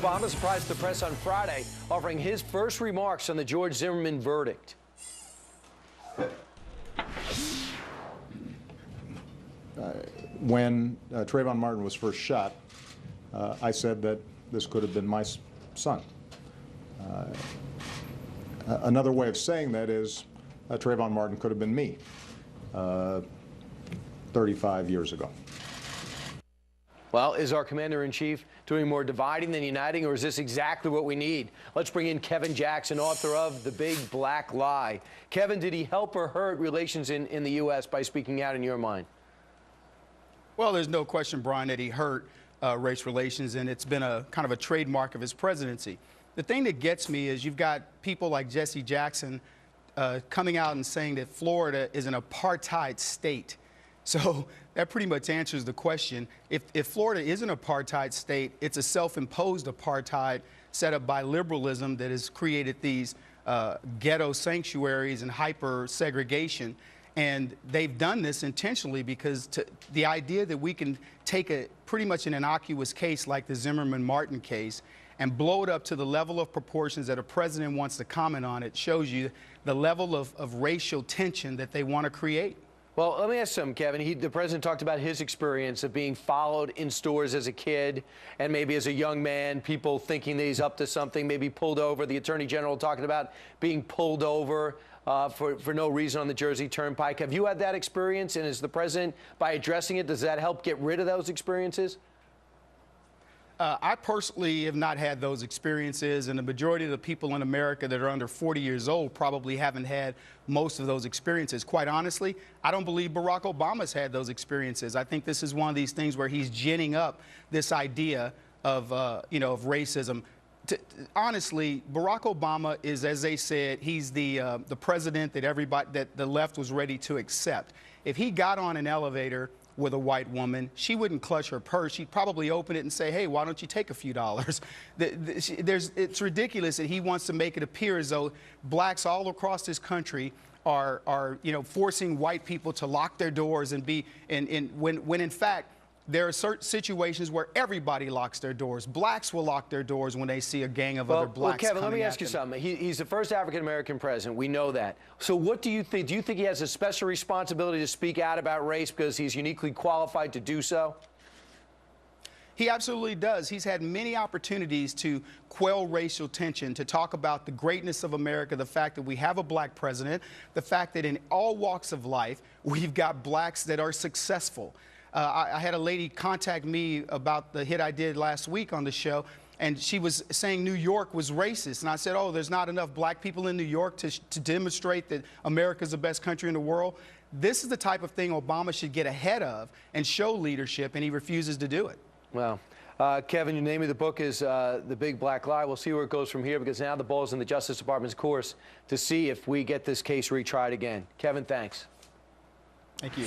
Obama surprised the press on Friday, offering his first remarks on the George Zimmerman verdict. When Trayvon Martin was first shot, I said that this could have been my son. Another way of saying that is Trayvon Martin could have been me 35 years ago. Well, is our commander-in-chief doing more dividing than uniting, or is this exactly what we need? Let's bring in Kevin Jackson, author of The Big Black Lie. Kevin, did he help or hurt relations in the U.S. by speaking out in your mind? Well, there's no question, Brian, that he hurt race relations, and it's been a kind of a trademark of his presidency. The thing that gets me is you've got people like Jesse Jackson coming out and saying that Florida is an apartheid state. So that pretty much answers the question. If Florida is an apartheid state, it's a self-imposed apartheid set up by liberalism that has created these ghetto sanctuaries and hyper segregation. And they've done this intentionally because the idea that we can take a pretty much an innocuous case like the Zimmerman-Martin case and blow it up to the level of proportions that a president wants to comment on it shows you the level of racial tension that they want to create. Well, let me ask something, Kevin. The president talked about his experience of being followed in stores as a kid and maybe as a young man, people thinking that he's up to something, maybe pulled over. The attorney general talking about being pulled over for no reason on the Jersey Turnpike. Have you had that experience? And is the president, by addressing it, does that help get rid of those experiences? I personally have not had those experiences, and the majority of the people in America that are under 40 years old probably haven't had most of those experiences. Quite honestly, I don't believe Barack Obama's had those experiences. I think this is one of these things where he's ginning up this idea of, of racism. Honestly, Barack Obama is, as they said, he's the president that the left was ready to accept. If he got on an elevator with a white woman, she wouldn't clutch her purse. She'd probably open it and say, hey, why don't you take a few dollars? It's ridiculous that he wants to make it appear as though blacks all across this country are forcing white people to lock their doors and when in fact, there are certain situations where everybody locks their doors. Blacks will lock their doors when they see a gang of other blacks. Well, Kevin, let me ask you something. He's the first African-American president. We know that. So what do you think? Do you think he has a special responsibility to speak out about race because he's uniquely qualified to do so? He absolutely does. He's had many opportunities to quell racial tension, to talk about the greatness of America, the fact that we have a black president, the fact that in all walks of life, we've got blacks that are successful. I had a lady contact me about the hit I did last week on the show, and she was saying New York was racist. And I said, oh, there's not enough black people in New York to demonstrate that America's the best country in the world. This is the type of thing Obama should get ahead of and show leadership, and he refuses to do it. Well, Kevin, the name of the book is The Big Black Lie. We'll see where it goes from here, because now the ball's in the Justice Department's course to see if we get this case retried again. Kevin, thanks. Thank you.